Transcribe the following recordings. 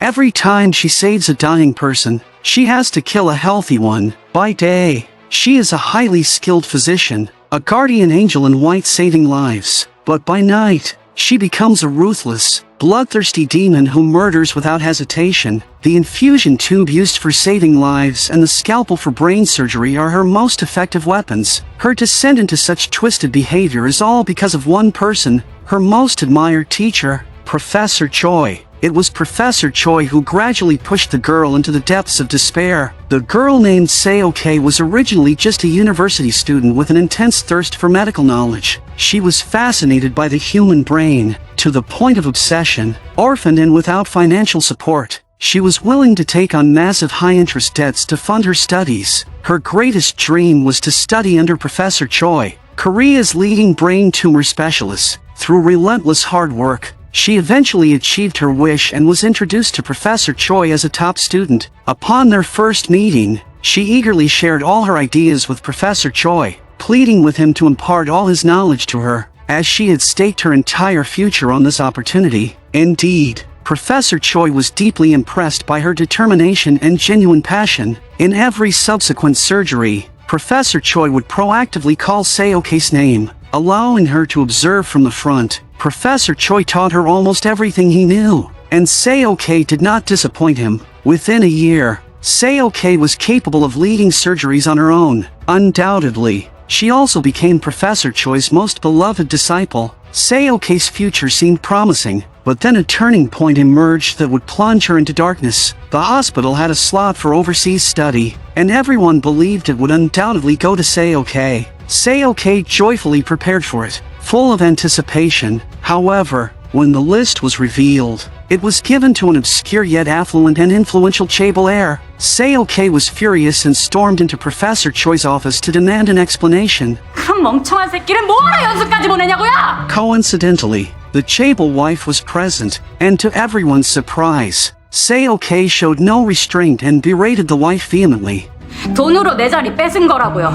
Every time she saves a dying person, she has to kill a healthy one. By day, she is a highly skilled physician, a guardian angel in white saving lives. But by night, she becomes a ruthless, bloodthirsty demon who murders without hesitation. The infusion tube used for saving lives and the scalpel for brain surgery are her most effective weapons. Her descent into such twisted behavior is all because of one person, her most admired teacher, Professor Choi. It was Professor Choi who gradually pushed the girl into the depths of despair. The girl named Seok was originally just a university student with an intense thirst for medical knowledge. She was fascinated by the human brain, to the point of obsession. Orphaned and without financial support, she was willing to take on massive high-interest debts to fund her studies. Her greatest dream was to study under Professor Choi, Korea's leading brain tumor specialist. Through relentless hard work, she eventually achieved her wish and was introduced to Professor Choi as a top student. Upon their first meeting, she eagerly shared all her ideas with Professor Choi, pleading with him to impart all his knowledge to her, as she had staked her entire future on this opportunity. Indeed, Professor Choi was deeply impressed by her determination and genuine passion. In every subsequent surgery, Professor Choi would proactively call Seok's name, allowing her to observe from the front. Professor Choi taught her almost everything he knew, and Seok did not disappoint him. Within a year, Seok was capable of leading surgeries on her own. Undoubtedly, she also became Professor Choi's most beloved disciple. Seok's future seemed promising, but then a turning point emerged that would plunge her into darkness. The hospital had a slot for overseas study, and everyone believed it would undoubtedly go to Seok. Seok joyfully prepared for it, full of anticipation. However, when the list was revealed, it was given to an obscure yet affluent and influential chaebol heir. Seok was furious and stormed into Professor Choi's office to demand an explanation. 그런 멍청한 새끼를 뭐하러 연수까지 보내냐고요? Coincidentally, the chaebol wife was present, and to everyone's surprise, Seok showed no restraint and berated the wife vehemently. 돈으로 내 자리 뺏은 거라고요.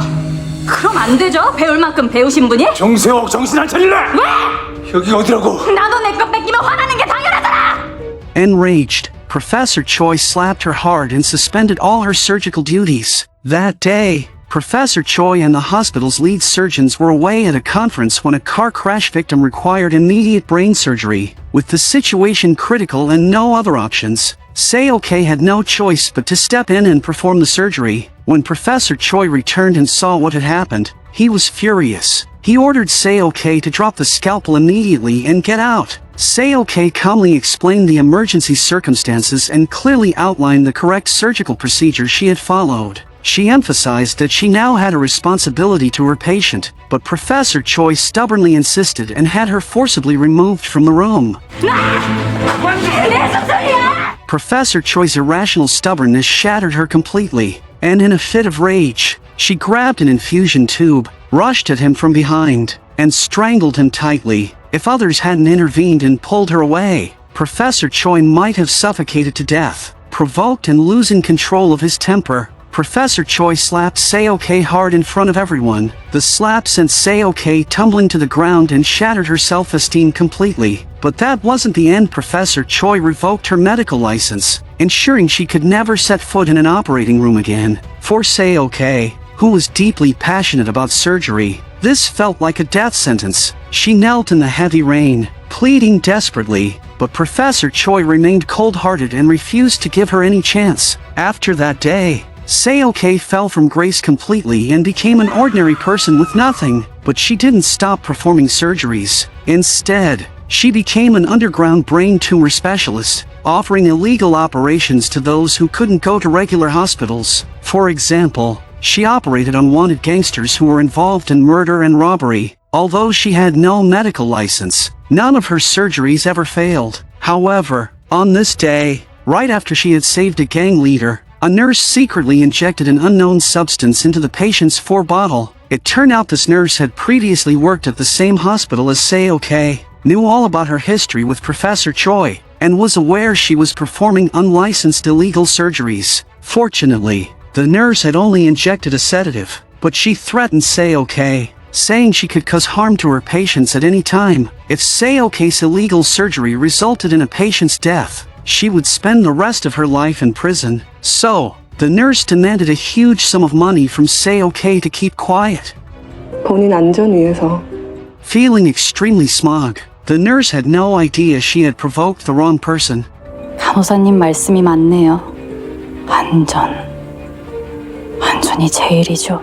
그럼 안 되죠? 배울 만큼 배우신 분이? 정세옥 정신 안 차릴래? 왜? 여기 어디라고? 나도 내 거 뺏기면 화나는 게 당연하잖아! Enraged, Professor Choi slapped her hard and suspended all her surgical duties. That day, Professor Choi and the hospital's lead surgeons were away at a conference when a car crash victim required immediate brain surgery. With the situation critical and no other options, Seok had no choice but to step in and perform the surgery. When Professor Choi returned and saw what had happened, he was furious. He ordered Seok to drop the scalpel immediately and get out. Seok calmly explained the emergency circumstances and clearly outlined the correct surgical procedure she had followed. She emphasized that she now had a responsibility to her patient, but Professor Choi stubbornly insisted and had her forcibly removed from the room. Professor Choi's irrational stubbornness shattered her completely, and in a fit of rage, she grabbed an infusion tube, rushed at him from behind, and strangled him tightly. If others hadn't intervened and pulled her away, Professor Choi might have suffocated to death. Provoked and losing control of his temper, Professor Choi slapped Seok hard in front of everyone. The slap sent Seok tumbling to the ground and shattered her self-esteem completely. But that wasn't the end. Professor Choi revoked her medical license, ensuring she could never set foot in an operating room again. For Seok, who was deeply passionate about surgery, this felt like a death sentence. She knelt in the heavy rain, pleading desperately, but Professor Choi remained cold-hearted and refused to give her any chance. After that day, Seok fell from grace completely and became an ordinary person with nothing, but she didn't stop performing surgeries. Instead, she became an underground brain tumor specialist, offering illegal operations to those who couldn't go to regular hospitals. For example, she operated on wanted gangsters who were involved in murder and robbery. Although she had no medical license, none of her surgeries ever failed. However, on this day, right after she had saved a gang leader, a nurse secretly injected an unknown substance into the patient's bottle. It turned out this nurse had previously worked at the same hospital as Seok, knew all about her history with Professor Choi, and was aware she was performing unlicensed illegal surgeries. Fortunately, the nurse had only injected a sedative, but she threatened Seok, saying she could cause harm to her patients at any time. If Seok's illegal surgery resulted in a patient's death, she would spend the rest of her life in prison. So, the nurse demanded a huge sum of money from Seok to keep quiet. 본인 안전 위해서. Feeling extremely smug, the nurse had no idea she had provoked the wrong person. 간호사님 말씀이 맞네요. 안전이 제일이죠.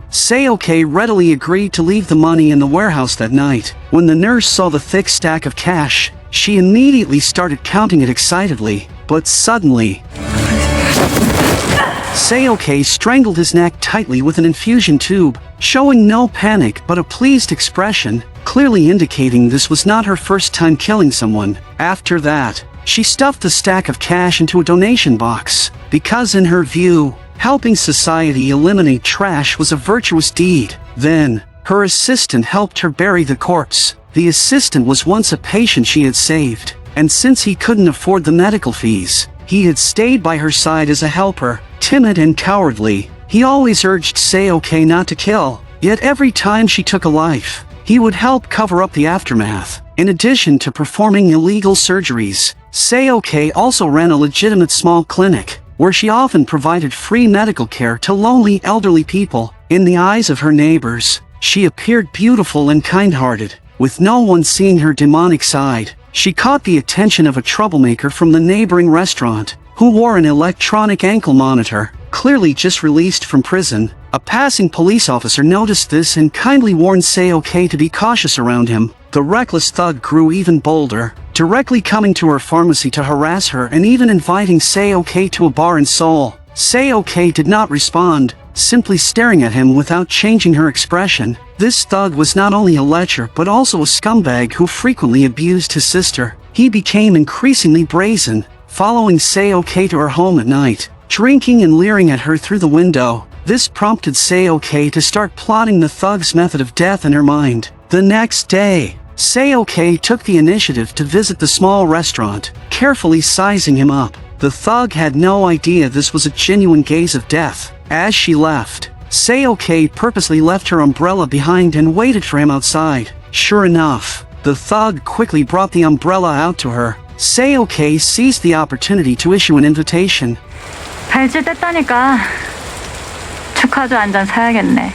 Seok readily agreed to leave the money in the warehouse that night. When the nurse saw the thick stack of cash, she immediately started counting it excitedly, but suddenly, Seok strangled his neck tightly with an infusion tube, showing no panic but a pleased expression, clearly indicating this was not her first time killing someone. After that, she stuffed the stack of cash into a donation box, because in her view, helping society eliminate trash was a virtuous deed. Then, her assistant helped her bury the corpse. The assistant was once a patient she had saved, and since he couldn't afford the medical fees, he had stayed by her side as a helper. Timid and cowardly, he always urged Seok not to kill, yet every time she took a life, he would help cover up the aftermath. In addition to performing illegal surgeries, Seok also ran a legitimate small clinic, where she often provided free medical care to lonely elderly people. In the eyes of her neighbors, she appeared beautiful and kind-hearted, with no one seeing her demonic side. She caught the attention of a troublemaker from the neighboring restaurant, who wore an electronic ankle monitor, clearly just released from prison. A passing police officer noticed this and kindly warned Seok to be cautious around him. The reckless thug grew even bolder, directly coming to her pharmacy to harass her and even inviting Seok to a bar in Seoul. Seok did not respond, simply staring at him without changing her expression. This thug was not only a lecher but also a scumbag who frequently abused his sister. He became increasingly brazen, following Seok to her home at night, drinking and leering at her through the window. This prompted Seok to start plotting the thug's method of death in her mind. The next day, Seok took the initiative to visit the small restaurant, carefully sizing him up. The thug had no idea this was a genuine gaze of death. As she left, Seok purposely left her umbrella behind and waited for him outside. Sure enough, the thug quickly brought the umbrella out to her. Seok seized the opportunity to issue an invitation. 발질 뗐다니까 축하주 한 잔 사야겠네.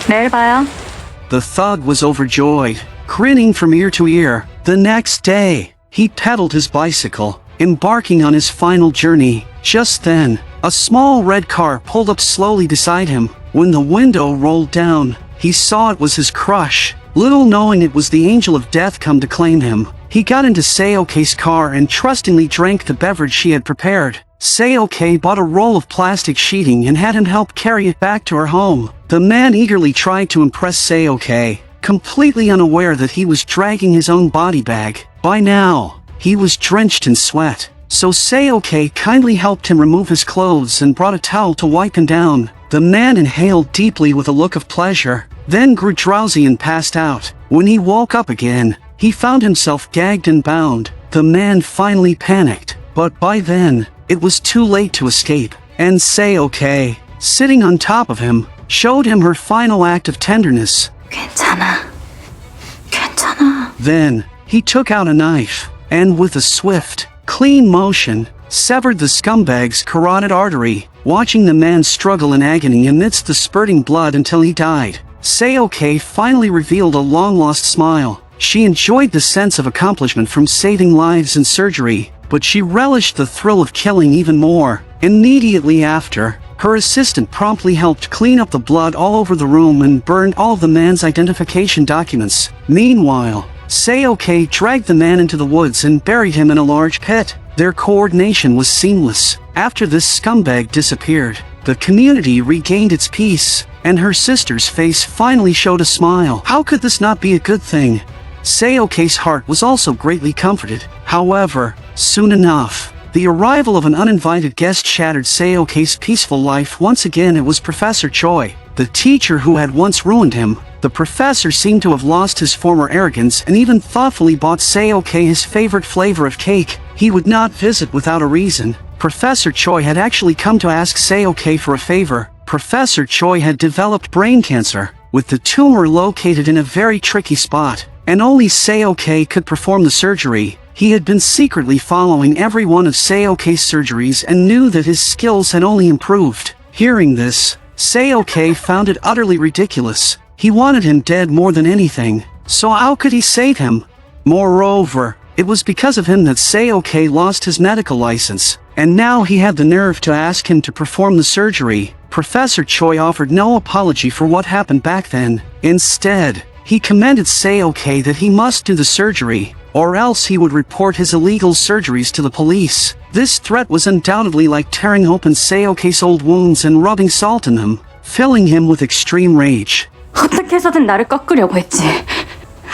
내일 봐요. The thug was overjoyed, grinning from ear to ear. The next day, he pedaled his bicycle, embarking on his final journey. Just then, a small red car pulled up slowly beside him. When the window rolled down, he saw it was his crush, little knowing it was the angel of death come to claim him. He got into Seok's car and trustingly drank the beverage she had prepared. Seok bought a roll of plastic sheeting and had him help carry it back to her home. The man eagerly tried to impress Seok, completely unaware that he was dragging his own body bag. By now, he was drenched in sweat, so Seok kindly helped him remove his clothes and brought a towel to wipe him down. The man inhaled deeply with a look of pleasure, then grew drowsy and passed out. When he woke up again, he found himself gagged and bound. The man finally panicked, but by then, it was too late to escape, and Seok, sitting on top of him, showed him her final act of tenderness. 괜찮아. Then, he took out a knife, and with a swift, clean motion, severed the scumbag's carotid artery, watching the man struggle in agony amidst the spurting blood until he died. Seok finally revealed a long-lost smile. She enjoyed the sense of accomplishment from saving lives and surgery, but she relished the thrill of killing even more. Immediately after, her assistant promptly helped clean up the blood all over the room and burned all of the man's identification documents. Meanwhile, Seok dragged the man into the woods and buried him in a large pit. Their coordination was seamless. After this scumbag disappeared, the community regained its peace, and her sister's face finally showed a smile. How could this not be a good thing? Seok's heart was also greatly comforted. However, soon enough, the arrival of an uninvited guest shattered Seok's peaceful life. Once again, it was Professor Choi, the teacher who had once ruined him. The professor seemed to have lost his former arrogance and even thoughtfully bought Seok his favorite flavor of cake. He would not visit without a reason. Professor Choi had actually come to ask Seok for a favor. Professor Choi had developed brain cancer, with the tumor located in a very tricky spot, and only Seok could perform the surgery. He had been secretly following every one of Seoke's surgeries and knew that his skills had only improved. Hearing this, Seoke found it utterly ridiculous. He wanted him dead more than anything, so how could he save him? Moreover, it was because of him that Seoke lost his medical license, and now he had the nerve to ask him to perform the surgery. Professor Choi offered no apology for what happened back then. Instead, he commended Seoke that he must do the surgery, or else he would report his illegal surgeries to the police. This threat was undoubtedly like tearing open Seoke's old wounds and rubbing salt in them, filling him with extreme rage. 어떻게 해서든 나를 꺾으려고 했지.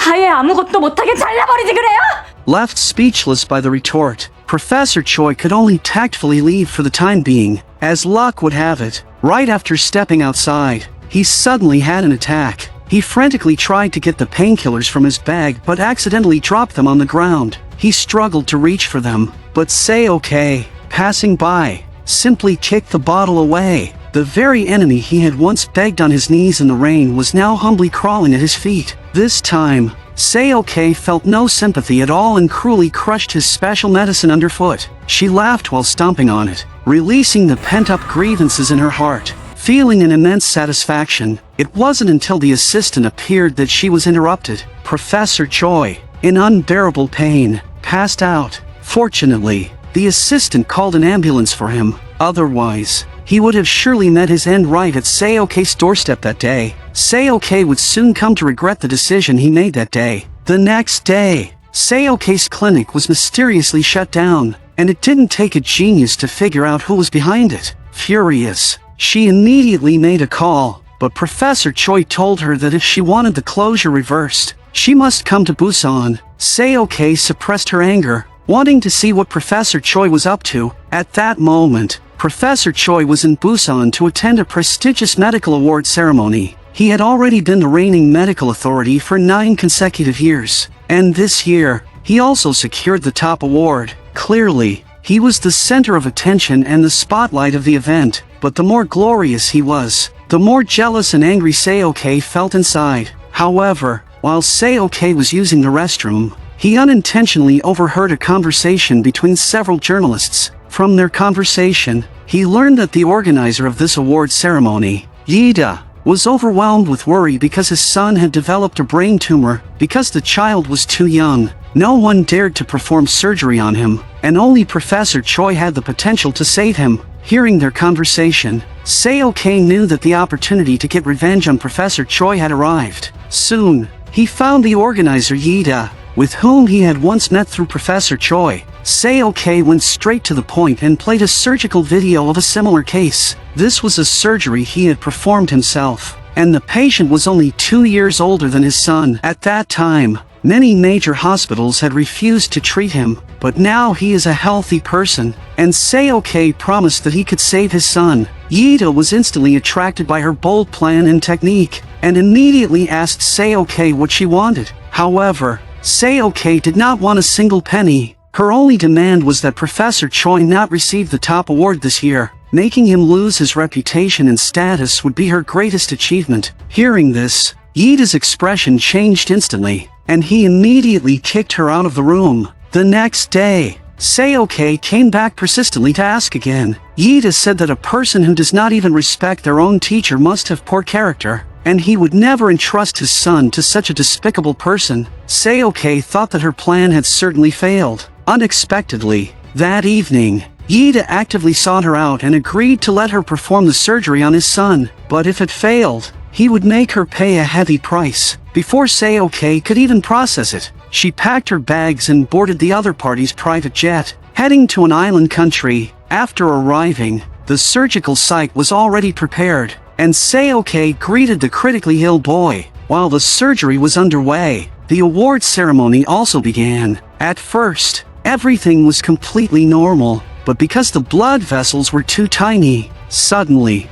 아예 아무것도 못하게 잘라버리지 그래요? Left speechless by the retort, Professor Choi could only tactfully leave for the time being. As luck would have it, right after stepping outside, he suddenly had an attack. He frantically tried to get the painkillers from his bag but accidentally dropped them on the ground. He struggled to reach for them, but Seoke, passing by, simply kicked the bottle away. The very enemy he had once begged on his knees in the rain was now humbly crawling at his feet. This time, Seoke felt no sympathy at all and cruelly crushed his special medicine underfoot. She laughed while stomping on it, releasing the pent-up grievances in her heart. Feeling an immense satisfaction, it wasn't until the assistant appeared that she was interrupted. Professor Choi, in unbearable pain, passed out. Fortunately, the assistant called an ambulance for him. Otherwise, he would have surely met his end right at Seoke's doorstep that day. Seoke would soon come to regret the decision he made that day. The next day, Seoke's clinic was mysteriously shut down, and it didn't take a genius to figure out who was behind it. Furious, she immediately made a call, but Professor Choi told her that if she wanted the closure reversed, she must come to Busan. Seoke suppressed her anger, wanting to see what Professor Choi was up to. At that moment, Professor Choi was in Busan to attend a prestigious medical award ceremony. He had already been the reigning medical authority for 9 consecutive years, and this year, he also secured the top award. Clearly, he was the center of attention and the spotlight of the event, but the more glorious he was, the more jealous and angry Seoke felt inside. However, while Seoke was using the restroom, he unintentionally overheard a conversation between several journalists. From their conversation, he learned that the organizer of this award ceremony, Yida, was overwhelmed with worry because his son had developed a brain tumor. Because the child was too young, no one dared to perform surgery on him, and only Professor Choi had the potential to save him. Hearing their conversation, Seoke knew that the opportunity to get revenge on Professor Choi had arrived. Soon, he found the organizer Yida, with whom he had once met through Professor Choi. Seoke went straight to the point and played a surgical video of a similar case. This was a surgery he had performed himself, and the patient was only 2 years older than his son. At that time, many major hospitals had refused to treat him, but now he is a healthy person, and Seoke promised that he could save his son. Yida was instantly attracted by her bold plan and technique, and immediately asked Seoke what she wanted. However, Seoke did not want a single penny. Her only demand was that Professor Choi not receive the top award this year. Making him lose his reputation and status would be her greatest achievement. Hearing this, Yida's expression changed instantly, and he immediately kicked her out of the room. The next day, Seoke came back persistently to ask again. Yida said that a person who does not even respect their own teacher must have poor character, and he would never entrust his son to such a despicable person. Seoke thought that her plan had certainly failed. Unexpectedly, that evening, Yida actively sought her out and agreed to let her perform the surgery on his son, but if it failed, he would make her pay a heavy price. Before Seoke could even process it, she packed her bags and boarded the other party's private jet, heading to an island country. After arriving, the surgical site was already prepared, and Seoke greeted the critically ill boy. While the surgery was underway, the award ceremony also began. At first, everything was completely normal, but because the blood vessels were too tiny, suddenly...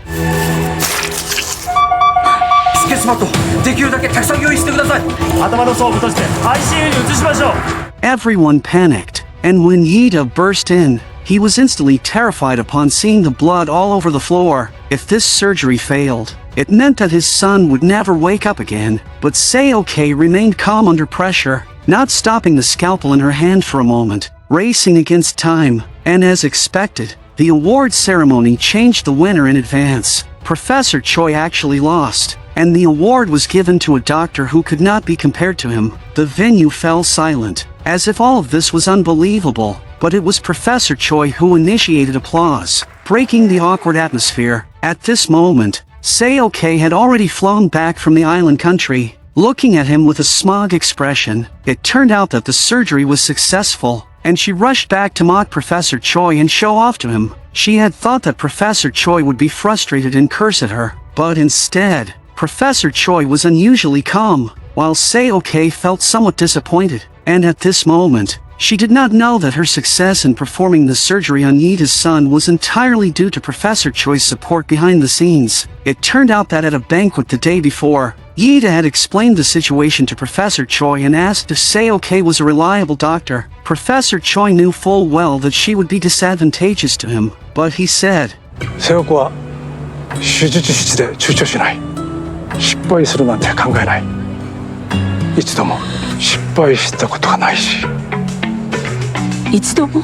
Everyone panicked, and when Yida burst in, he was instantly terrified upon seeing the blood all over the floor. If this surgery failed, it meant that his son would never wake up again, but Seoke remained calm under pressure. not stopping the scalpel in her hand for a moment, racing against time, and as expected, the award ceremony changed the winner in advance. Professor Choi actually lost, and the award was given to a doctor who could not be compared to him. The venue fell silent, as if all of this was unbelievable, but it was Professor Choi who initiated applause, breaking the awkward atmosphere. At this moment, Seok had already flown back from the island country, looking at him with a smug expression. It turned out that the surgery was successful, and she rushed back to mock Professor Choi and show off to him. She had thought that Professor Choi would be frustrated and curse at her, but instead, Professor Choi was unusually calm, while Seok felt somewhat disappointed. And at this moment, she did not know that her success in performing the surgery on Yita's son was entirely due to Professor Choi's support behind the scenes. It turned out that at a banquet the day before, Yita had explained the situation to Professor Choi and asked if Seok was a reliable doctor. Professor Choi knew full well that she would be disadvantageous to him, but he said, 性子は手術室で躊躇しない。失敗するなんて考えない。一度も失敗したことがないし。一度も。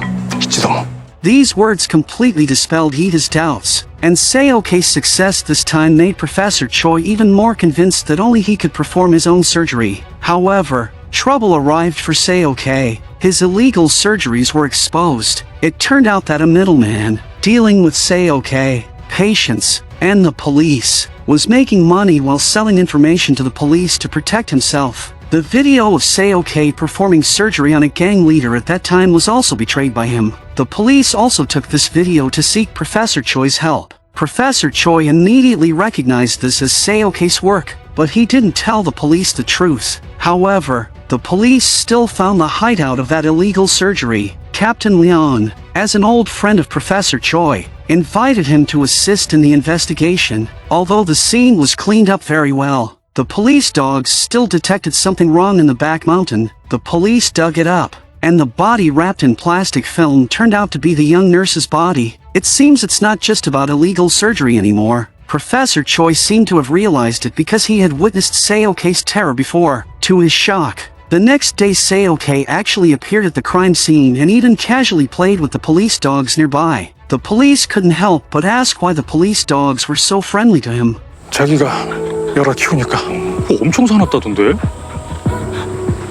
These words completely dispelled Yita's doubts, and Seok's success this time made Professor Choi even more convinced that only he could perform his own surgery. However, trouble arrived for Seok. His illegal surgeries were exposed. It turned out that a middleman, dealing with Seok, patients, and the police, was making money while selling information to the police to protect himself. The video of Seok performing surgery on a gang leader at that time was also betrayed by him. The police also took this video to seek Professor Choi's help. Professor Choi immediately recognized this as Seok's work, but he didn't tell the police the truth. However, the police still found the hideout of that illegal surgery. Captain Leon, as an old friend of Professor Choi, invited him to assist in the investigation. Although the scene was cleaned up very well, the police dogs still detected something wrong in the back mountain. The police dug it up, and the body wrapped in plastic film turned out to be the young nurse's body. It seems it's not just about illegal surgery anymore. Professor Choi seemed to have realized it because he had witnessed Seok's terror before. To his shock, the next day Seok actually appeared at the crime scene and even casually played with the police dogs nearby. The police couldn't help but ask why the police dogs were so friendly to him. 자기가 여러 키우니까 엄청 사납다던데?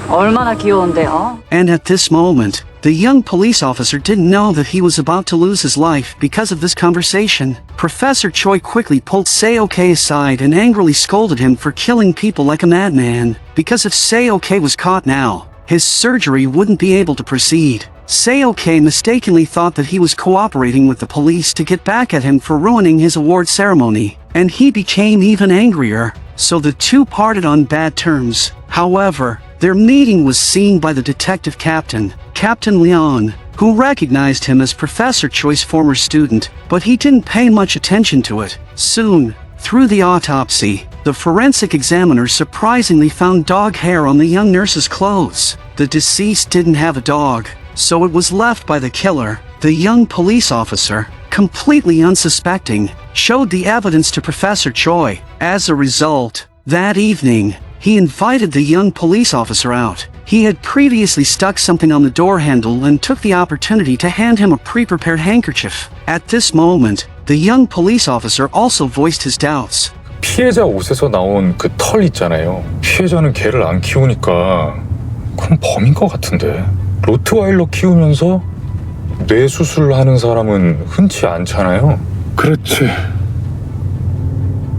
얼마나 귀여운데요? And at this moment, the young police officer didn't know that he was about to lose his life because of this conversation. Professor Choi quickly pulled Seok aside and angrily scolded him for killing people like a madman, because if Seok was caught now, his surgery wouldn't be able to proceed. Seok mistakenly thought that he was cooperating with the police to get back at him for ruining his award ceremony, and he became even angrier, so the two parted on bad terms. However, their meeting was seen by the detective captain, Captain Leon, who recognized him as Professor Choi's former student, but he didn't pay much attention to it. Soon, through the autopsy, the forensic examiner surprisingly found dog hair on the young nurse's clothes. The deceased didn't have a dog, so it was left by the killer. The young police officer, completely unsuspecting, showed the evidence to Professor Choi. As a result, that evening, he invited the young police officer out. He had previously stuck something on the door handle and took the opportunity to hand him a pre-prepared handkerchief. At this moment, the young police officer also voiced his doubts. 피해자 옷에서 나온 그 털 있잖아요. 피해자는 개를 안 키우니까 그럼 범인 것 같은데. 로트와일러 키우면서 뇌 수술하는 사람은 흔치 않잖아요. 그렇지.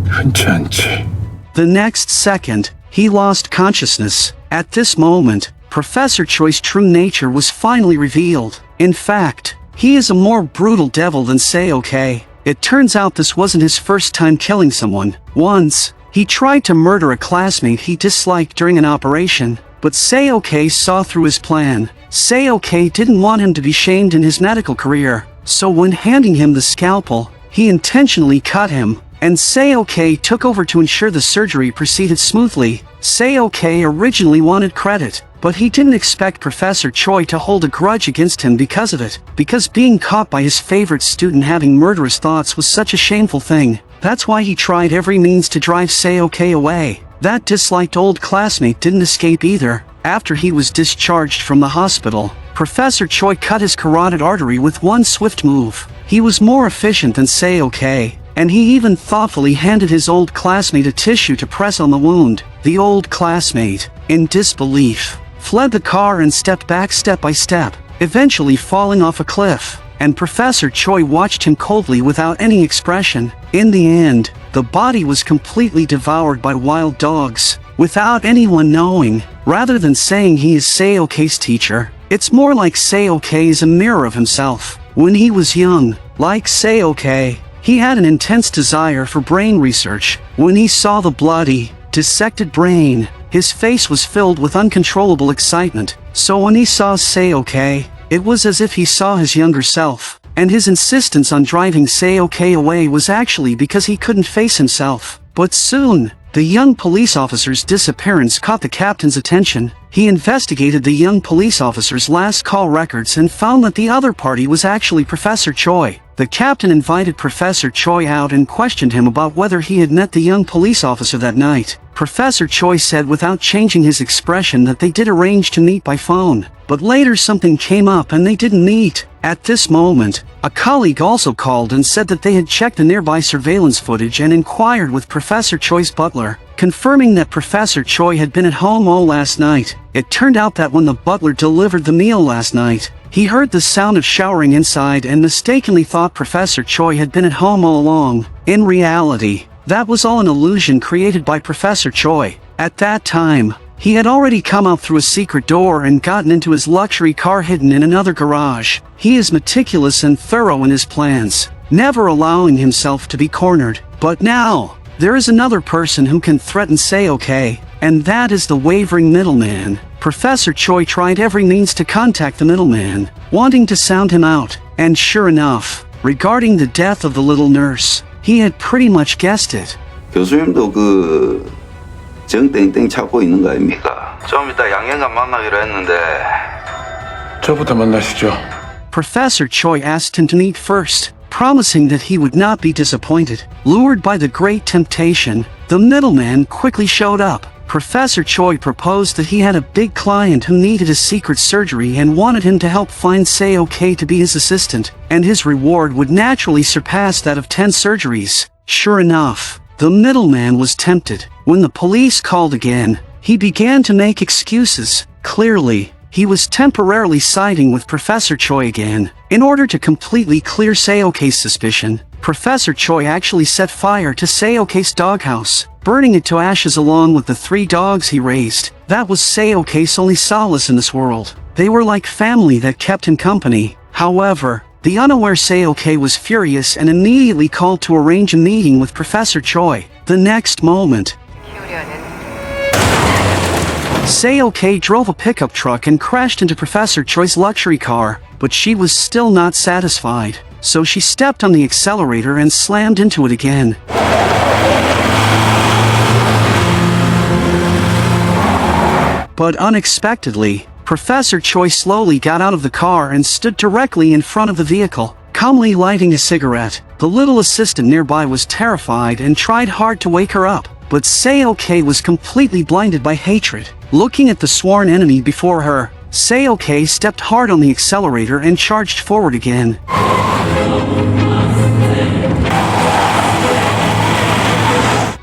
흔치 않지. The next second, he lost consciousness. At this moment, Professor Choi's true nature was finally revealed. In fact, he is a more brutal devil than Seok. It turns out this wasn't his first time killing someone. Once, he tried to murder a classmate he disliked during an operation, but Seok saw through his plan. Seok didn't want him to be shamed in his medical career, so when handing him the scalpel, he intentionally cut him, and Seok took over to ensure the surgery proceeded smoothly. Seok originally wanted credit, but he didn't expect Professor Choi to hold a grudge against him because of it, because being caught by his favorite student having murderous thoughts was such a shameful thing. That's why he tried every means to drive Seok away. That disliked old classmate didn't escape either. After he was discharged from the hospital, Professor Choi cut his carotid artery with one swift move. He was more efficient than Seok, and he even thoughtfully handed his old classmate a tissue to press on the wound. The old classmate, in disbelief, fled the car and stepped back step by step, eventually falling off a cliff, and Professor Choi watched him coldly without any expression. In the end, the body was completely devoured by wild dogs, without anyone knowing. Rather than saying he is Seok's teacher, it's more like Seok is a mirror of himself. When he was young, like Seok, he had an intense desire for brain research. When he saw the bloody, dissected brain, his face was filled with uncontrollable excitement. So when he saw Seok, it was as if he saw his younger self, and his insistence on driving Seok away was actually because he couldn't face himself. But soon, the young police officer's disappearance caught the captain's attention. He investigated the young police officer's last call records and found that the other party was actually Professor Choi. The captain invited Professor Choi out and questioned him about whether he had met the young police officer that night. Professor Choi said without changing his expression that they did arrange to meet by phone, but later something came up and they didn't meet. At this moment, a colleague also called and said that they had checked the nearby surveillance footage and inquired with Professor Choi's butler, confirming that Professor Choi had been at home all last night. It turned out that when the butler delivered the meal last night, he heard the sound of showering inside and mistakenly thought Professor Choi had been at home all along. In reality, that was all an illusion created by Professor Choi. At that time, he had already come out through a secret door and gotten into his luxury car hidden in another garage. He is meticulous and thorough in his plans, never allowing himself to be cornered. But now, there is another person who can threaten Seok, and that is the wavering middleman. Professor Choi tried every means to contact the middleman, wanting to sound him out, and sure enough, regarding the death of the little nurse, he had pretty much guessed it. 교수님도 그 정땡땡 찾고 있는 거 아닙니까? 좀 이따 양현관 만나기로 했는데 저부터 만나시죠. Professor Choi asked him to meet first, promising that he would not be disappointed. Lured by the great temptation, the middleman quickly showed up. Professor Choi proposed that he had a big client who needed a secret surgery and wanted him to help find Seok to be his assistant, and his reward would naturally surpass that of 10 surgeries. Sure enough, the middleman was tempted. When the police called again, he began to make excuses. Clearly, he was temporarily siding with Professor Choi again. In order to completely clear Seok's suspicion, Professor Choi actually set fire to Seok's doghouse, burning it to ashes along with the 3 dogs he raised. That was Seok's only solace in this world. They were like family that kept him company. However, the unaware Seok was furious and immediately called to arrange a meeting with Professor Choi. The next moment, Seok drove a pickup truck and crashed into Professor Choi's luxury car, but she was still not satisfied, so she stepped on the accelerator and slammed into it again. But unexpectedly, Professor Choi slowly got out of the car and stood directly in front of the vehicle, calmly lighting a cigarette. The little assistant nearby was terrified and tried hard to wake her up, but Seok was completely blinded by hatred. Looking at the sworn enemy before her, Seok stepped hard on the accelerator and charged forward again.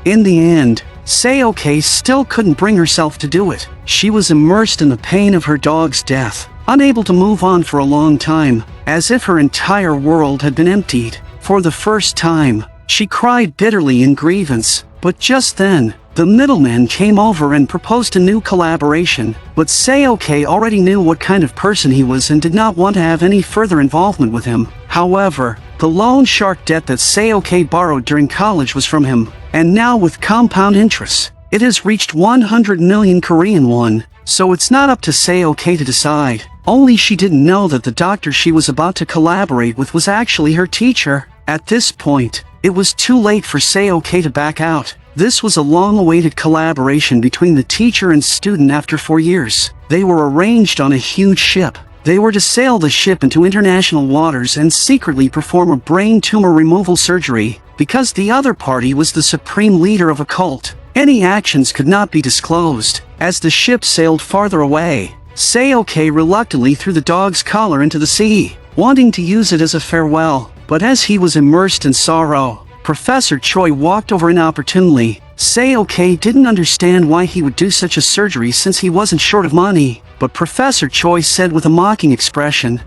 In the end, Seok still couldn't bring herself to do it. She was immersed in the pain of her dog's death, unable to move on for a long time, as if her entire world had been emptied. For the first time, she cried bitterly in grievance, but just then, the middleman came over and proposed a new collaboration. But Seok already knew what kind of person he was and did not want to have any further involvement with him. However, the loan shark debt that Seok borrowed during college was from him, and now with compound interest, it has reached 100 million Korean won, so it's not up to Seok to decide. Only she didn't know that the doctor she was about to collaborate with was actually her teacher. At this point, it was too late for Seok to back out. This was a long-awaited collaboration between the teacher and student after 4 years. They were arranged on a huge ship. They were to sail the ship into international waters and secretly perform a brain tumor removal surgery. Because the other party was the supreme leader of a cult, any actions could not be disclosed. As the ship sailed farther away, Seoke reluctantly threw the dog's collar into the sea, wanting to use it as a farewell. But as he was immersed in sorrow, Professor Choi walked over inopportunely. Seoke didn't understand why he would do such a surgery since he wasn't short of money. But Professor Choi said with a mocking expression,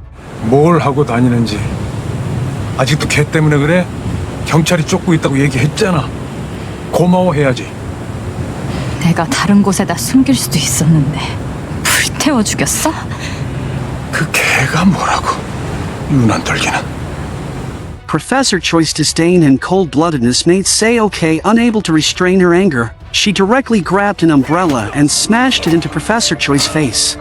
뭘 하고 다니는지 아직도 걔 때문에 그래? 경찰이 쫓고 있다고 얘기했잖아. 고마워해야지. 내가 다른 곳에다 숨길 수도 있었는데 불태워 죽였어? 그 걔가 뭐라고? 유난 떨기는. Professor Choi's disdain and cold-bloodedness made Seoke unable to restrain her anger. She directly grabbed an umbrella and smashed it into Professor Choi's face.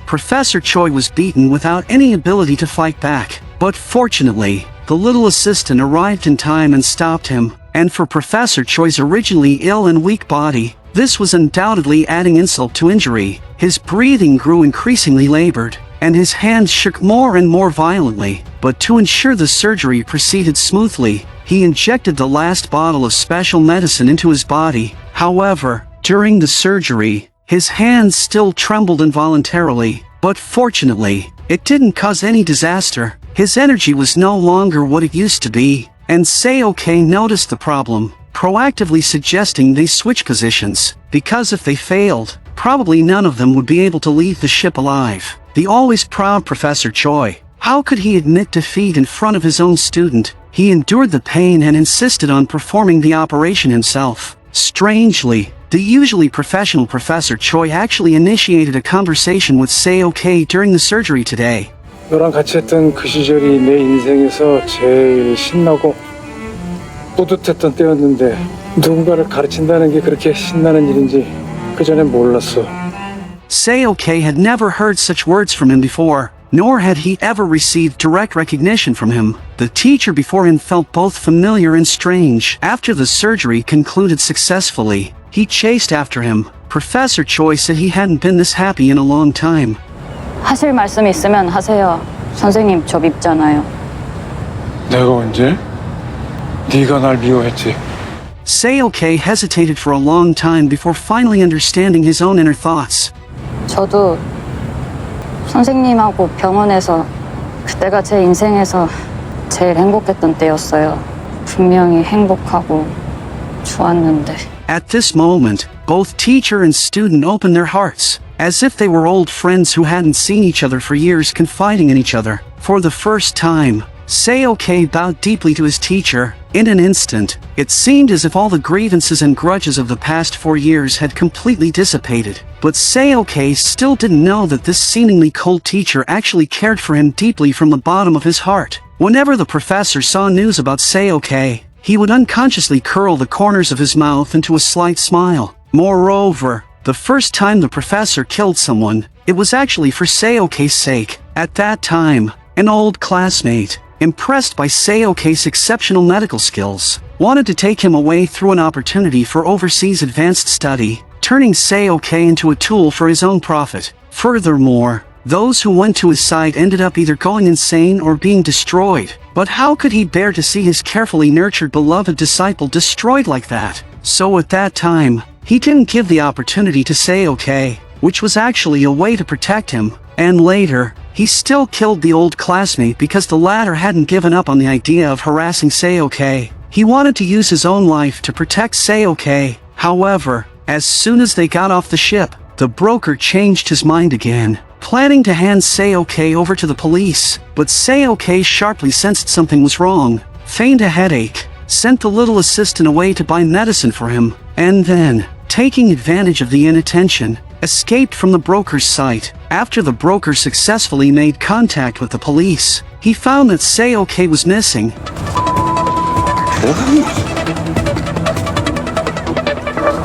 Professor Choi was beaten without any ability to fight back, but fortunately, the little assistant arrived in time and stopped him. And for Professor Choi's originally ill and weak body, this was undoubtedly adding insult to injury. His breathing grew increasingly labored, and his hands shook more and more violently. But to ensure the surgery proceeded smoothly, he injected the last bottle of special medicine into his body. However, during the surgery, his hands still trembled involuntarily, but fortunately, it didn't cause any disaster. His energy was no longer what it used to be, and Seoke noticed the problem, proactively suggesting they switch positions, because if they failed, probably none of them would be able to leave the ship alive. The always proud Professor Choi, how could he admit defeat in front of his own student? He endured the pain and insisted on performing the operation himself. Strangely, the usually professional Professor Choi actually initiated a conversation with Seoke during the surgery today. 너랑 같이 했던 그 시절이 내 인생에서 제일 신나고 뿌듯했던 때였는데 누군가를 가르친다는 게 그렇게 신나는 일인지 그전엔 몰랐어. Seoke had never heard such words from him before, nor had he ever received direct recognition from him. The teacher before him felt both familiar and strange. After the surgery concluded successfully, he chased after him. Professor Choi said he hadn't been this happy in a long time. 하실 말씀 있으면 하세요. 선생님 저 밉잖아요. 내가 언제? 네가 날 미워했지. Seoke hesitated for a long time before finally understanding his own inner thoughts. 저도 선생님하고 병원에서 그때가 제 인생에서 제일 행복했던 때였어요. 분명히 행복하고 좋았는데. At this moment, both teacher and student opened their hearts, as if they were old friends who hadn't seen each other for years confiding in each other. For the first time, Seoke bowed deeply to his teacher. In an instant, it seemed as if all the grievances and grudges of the past 4 years had completely dissipated. But Seoke still didn't know that this seemingly cold teacher actually cared for him deeply from the bottom of his heart. Whenever the professor saw news about Seoke, he would unconsciously curl the corners of his mouth into a slight smile. Moreover, the first time the professor killed someone, it was actually for Seoke's sake. At that time, an old classmate, impressed by Seoke's exceptional medical skills, wanted to take him away through an opportunity for overseas advanced study, turning Seoke into a tool for his own profit. Furthermore, those who went to his side ended up either going insane or being destroyed. But how could he bear to see his carefully nurtured beloved disciple destroyed like that? So at that time, he didn't give the opportunity to Seoke, which was actually a way to protect him. And later, he still killed the old classmate because the latter hadn't given up on the idea of harassing Seoke. He wanted to use his own life to protect Seoke. However, as soon as they got off the ship, the broker changed his mind again, planning to hand Seoke over to the police. But Seoke sharply sensed something was wrong, feigned a headache, sent the little assistant away to buy medicine for him, and then, taking advantage of the inattention, escaped from the broker's sight. After the broker successfully made contact with the police, he found that Seoke was missing.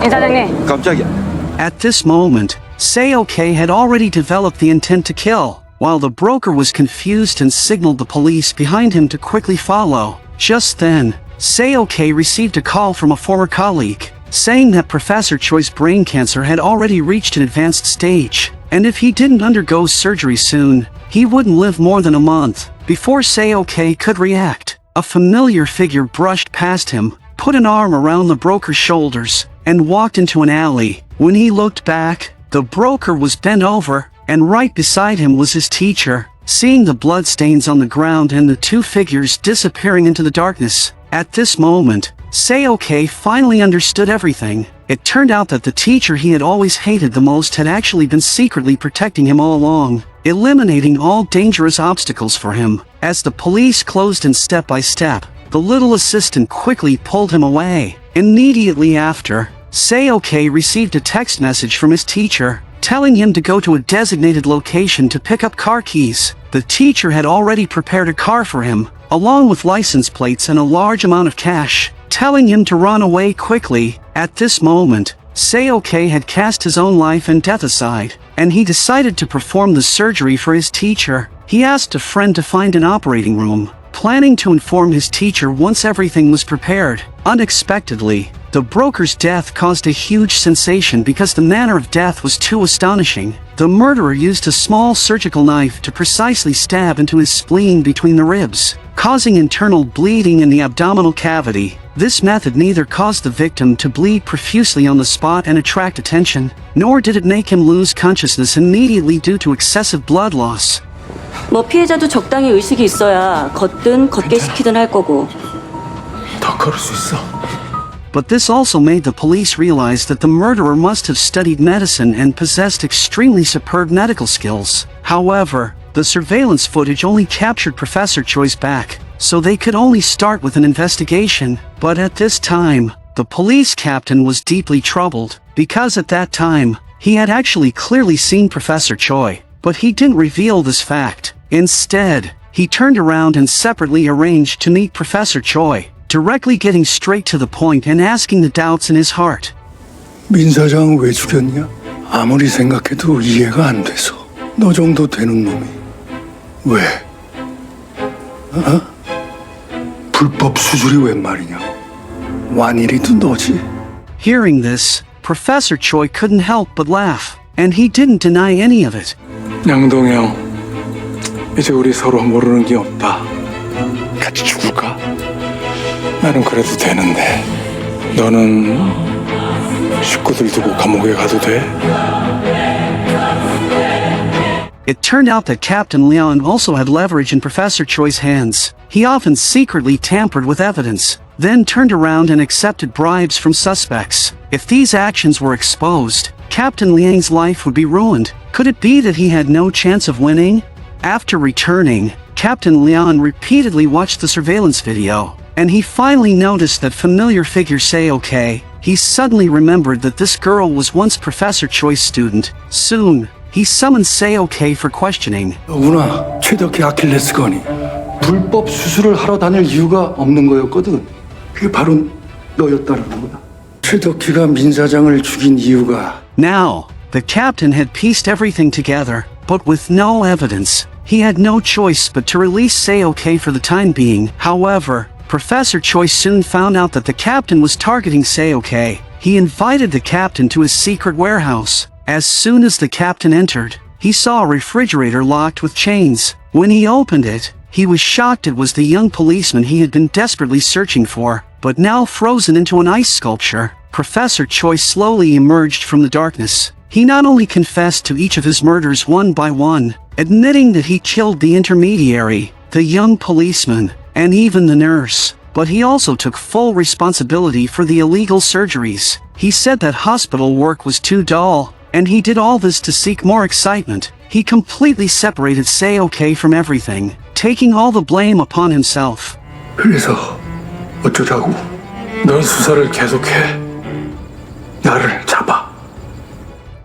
이사장님. 깜짝이야. At this moment, Seoke had already developed the intent to kill, while the broker was confused and signaled the police behind him to quickly follow. Just then, Seoke received a call from a former colleague, saying that Professor Choi's brain cancer had already reached an advanced stage, and if he didn't undergo surgery soon, he wouldn't live more than a month. Before Seoke could react, a familiar figure brushed past him, put an arm around the broker's shoulders and walked into an alley. When he looked back, the broker was bent over, and right beside him was his teacher. Seeing the bloodstains on the ground and the two figures disappearing into the darkness, at this moment, Seoke finally understood everything. It turned out that the teacher he had always hated the most had actually been secretly protecting him all along, eliminating all dangerous obstacles for him. As the police closed in step by step, the little assistant quickly pulled him away. Immediately after, Seoke received a text message from his teacher, telling him to go to a designated location to pick up car keys. The teacher had already prepared a car for him, along with license plates and a large amount of cash, telling him to run away quickly. At this moment, Seoke had cast his own life and death aside, and he decided to perform the surgery for his teacher. He asked a friend to find an operating room, planning to inform his teacher once everything was prepared. Unexpectedly, the broker's death caused a huge sensation because the manner of death was too astonishing. The murderer used a small surgical knife to precisely stab into his spleen between the ribs, causing internal bleeding in the abdominal cavity. This method neither caused the victim to bleed profusely on the spot and attract attention, nor did it make him lose consciousness immediately due to excessive blood loss. 뭐 피해자도 적당히 의식이 있어야 걷든 걷게 시키든 할 거고. 더 걸을 수 있어. But this also made the police realize that the murderer must have studied medicine and possessed extremely superb medical skills. However, the surveillance footage only captured Professor Choi's back, so they could only start with an investigation. But at this time, the police captain was deeply troubled, because at that time, he had actually clearly seen Professor Choi, but he didn't reveal this fact. Instead, he turned around and separately arranged to meet Professor Choi, directly getting straight to the point and asking the doubts in his heart. 민 사장 왜 죽였냐? 아무리 생각해도 이해가 안 돼서. 너 정도 되는 놈이 왜? 어? 불법 수술이 웬 말이냐? 완일이도 너지. Hearing this, Professor Choi couldn't help but laugh, and he didn't deny any of it. 양동형, 이제 우리 서로 모르는 게 없다. 같이 죽을까? 나는 그래도 되는데 너는 식구들 두고 감옥에 가도 돼? It turned out that Captain Leon also had leverage in Professor Choi's hands. He often secretly tampered with evidence, then turned around and accepted bribes from suspects. If these actions were exposed, Captain Liang's life would be ruined. Could it be that he had no chance of winning? After returning, Captain Leon repeatedly watched the surveillance video, and he finally noticed that familiar figure Seoke. He suddenly remembered that this girl was once Professor Choi's student. Soon, he summoned Seoke for questioning. 너구나, 최덕희 아킬레스건이 불법 수술을 하러 다닐 이유가 없는 거였거든. 그게 바로 너였다는 거다. 최덕희가 민 사장을 죽인 이유가. Now, the captain had pieced everything together, but with no evidence. He had no choice but to release Seoke for the time being. However, Professor Choi soon found out that the captain was targeting Seoke. He invited the captain to his secret warehouse. As soon as the captain entered, he saw a refrigerator locked with chains. When he opened it, he was shocked it was the young policeman he had been desperately searching for, but now frozen into an ice sculpture. Professor Choi slowly emerged from the darkness. He not only confessed to each of his murders one by one, admitting that he killed the intermediary, the young policeman, and even the nurse, but he also took full responsibility for the illegal surgeries. He said that hospital work was too dull, and he did all this to seek more excitement. He completely separated Seoke from everything, taking all the blame upon himself. 그래서 어쩌자고? 넌 수사를 계속해. 나를 잡아.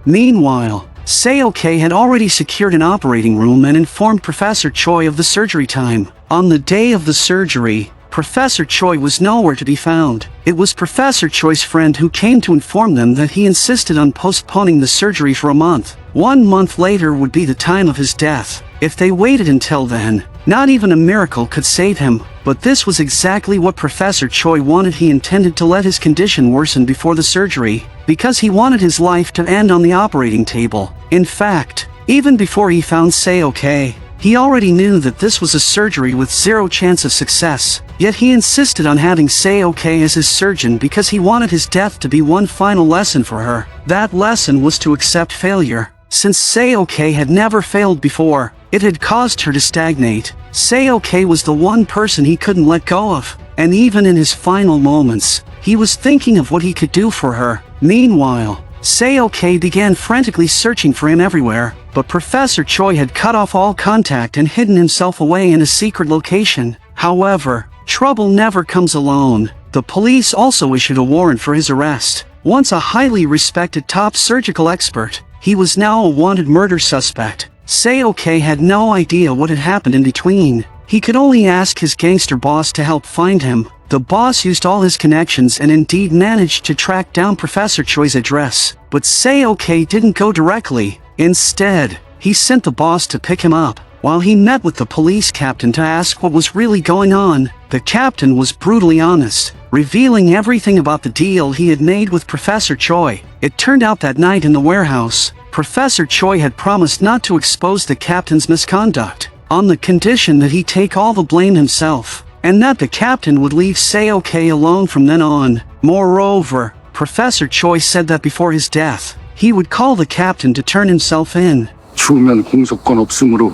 Meanwhile, Seoke had already secured an operating room and informed Professor Choi of the surgery time. On the day of the surgery, Professor Choi was nowhere to be found. It was Professor Choi's friend who came to inform them that he insisted on postponing the surgery for a month. 1 month later would be the time of his death. If they waited until then, not even a miracle could save him. But this was exactly what Professor Choi wanted. He intended to let his condition worsen before the surgery, because he wanted his life to end on the operating table. In fact, even before he found Seoke, He already knew that this was a surgery with zero chance of success, yet he insisted on having Seok as his surgeon because he wanted his death to be one final lesson for her. That lesson was to accept failure. Since Seok had never failed before, it had caused her to stagnate. Seok was the one person he couldn't let go of, and even in his final moments, he was thinking of what he could do for her. Meanwhile, Seok began frantically searching for him everywhere, but Professor Choi had cut off all contact and hidden himself away in a secret location. However, trouble never comes alone. The police also issued a warrant for his arrest. Once a highly respected top surgical expert, he was now a wanted murder suspect. Seok had no idea what had happened in between. He could only ask his gangster boss to help find him. The boss used all his connections and indeed managed to track down Professor Choi's address. But Seok didn't go directly. Instead, he sent the boss to pick him up. While he met with the police captain to ask what was really going on, the captain was brutally honest, revealing everything about the deal he had made with Professor Choi. It turned out that night in the warehouse, Professor Choi had promised not to expose the captain's misconduct, on the condition that he take all the blame himself, and that the captain would leave Seok alone from then on. Moreover, Professor Choi said that before his death, he would call the captain to turn himself in. 죽으면 공소권 없으므로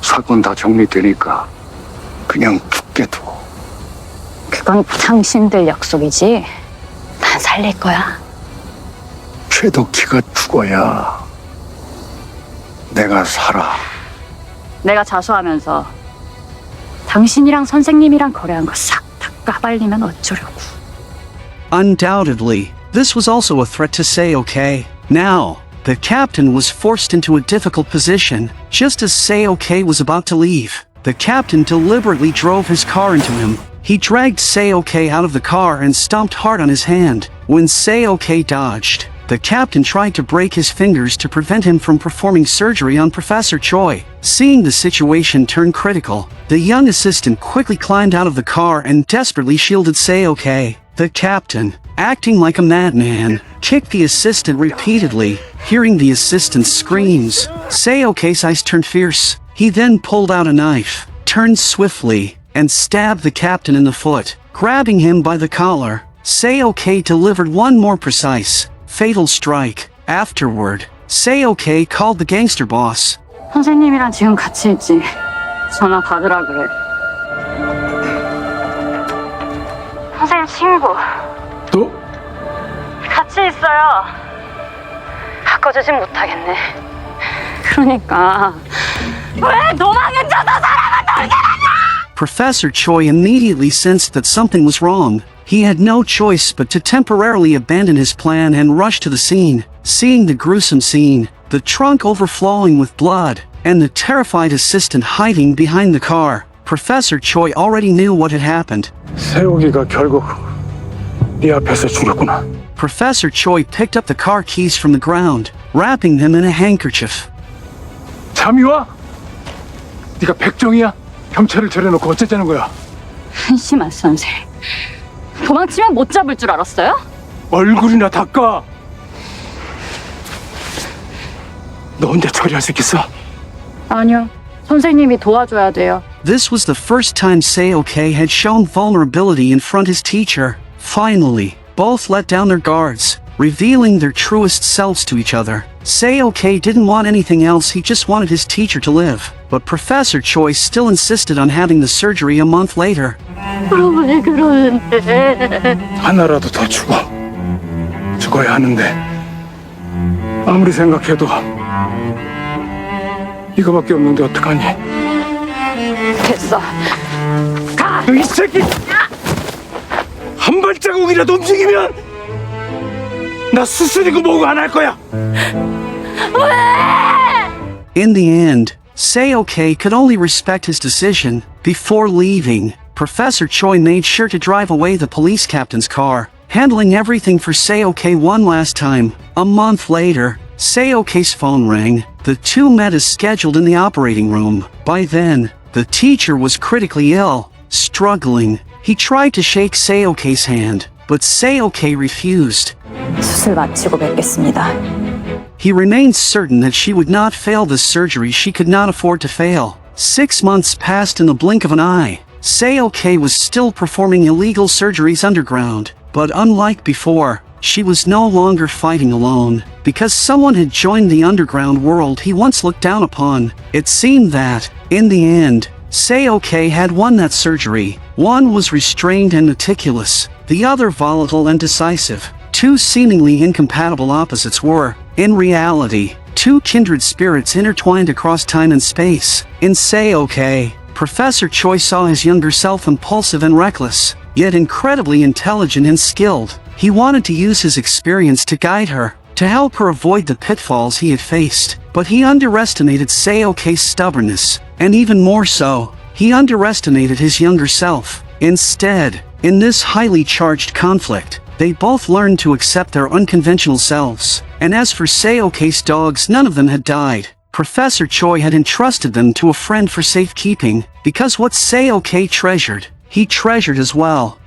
사건 다 정리되니까 그냥 죽게 둬. 그건 당신들 약속이지. 난 살릴 거야. 최덕희가 죽어야 내가 살아. 내가 자수하면서 당신이랑 선생님이랑 거래한 거 싹 다 까발리면 어쩌려고. Undoubtedly, this was also a threat to Seok. Now, the captain was forced into a difficult position. Just as Seok was about to leave, the captain deliberately drove his car into him. He dragged Seok out of the car and stomped hard on his hand. When Seok dodged, the captain tried to break his fingers to prevent him from performing surgery on Professor Choi. Seeing the situation turn critical, the young assistant quickly climbed out of the car and desperately shielded Seok. The captain, acting like a madman, kicked the assistant repeatedly. Hearing the assistant's screams, Seok's eyes turned fierce. He then pulled out a knife, turned swiftly, and stabbed the captain in the foot. Grabbing him by the collar, Seok delivered one more precise, fatal strike. Afterward, Seok called the gangster boss. 선생님이랑 지금 같이 있지. 전화 받으라 그래. 선생님 친구. 또? 같이 있어요. 바꿔주진 못하겠네. 그러니까 왜 도망은 쳐서 사람을 돌게 했냐? Professor Choi immediately sensed that something was wrong. He had no choice but to temporarily abandon his plan and rush to the scene. Seeing the gruesome scene, the trunk overflowing with blood, and the terrified assistant hiding behind the car, Professor Choi already knew what had happened. 세옥이가 결국 네 앞에서 죽였구나. Professor Choi picked up the car keys from the ground, wrapping them in a handkerchief. 잠이 와? 네가 백정이야? 경찰을 차려놓고 어쩌자는 거야? 한심한 선생. 도망치면 못 잡을 줄 알았어요? 얼굴이나 닦아. 너 혼자 처리할 수 있겠어? 아니요. 선생님이 도와줘야 돼요. This was the first time Seok had shown vulnerability in front of his teacher. Finally, both let down their guards, revealing their truest selves to each other. Seok didn't want anything else, he just wanted his teacher to live. But Professor Choi still insisted on having the surgery a month later. 왜 그러는데? 하나라도 더 죽어야 하는데 아무리 생각해도 이거밖에 없는데 어떡하니? 됐어. 가! 이 새끼! 한 발자국이라도 움직이면 나 수술이고 뭐고 안 할 거야. In the end, Seok could only respect his decision. Before leaving, Professor Choi made sure to drive away the police captain's car, handling everything for Seok one last time. A month later, Seok's phone rang. The two met as scheduled in the operating room. By then, the teacher was critically ill, struggling. He tried to shake Seok's hand, but Seok refused. 수술 마치고 뵙겠습니다. He remained certain that she would not fail this surgery she could not afford to fail. 6 months passed in the blink of an eye. Seoke was still performing illegal surgeries underground, but unlike before, she was no longer fighting alone, because someone had joined the underground world he once looked down upon. It seemed that, in the end, Seoke had won that surgery. One was restrained and meticulous, the other volatile and decisive. Two seemingly incompatible opposites were, in reality, two kindred spirits intertwined across time and space. In Seoke, Professor Choi saw his younger self impulsive and reckless, yet incredibly intelligent and skilled. He wanted to use his experience to guide her, to help her avoid the pitfalls he had faced. But he underestimated Seoke's stubbornness, and even more so, he underestimated his younger self. Instead, in this highly charged conflict, they both learned to accept their unconventional selves. And as for Seoke's dogs, none of them had died. Professor Choi had entrusted them to a friend for safekeeping, because what Seoke treasured, he treasured as well.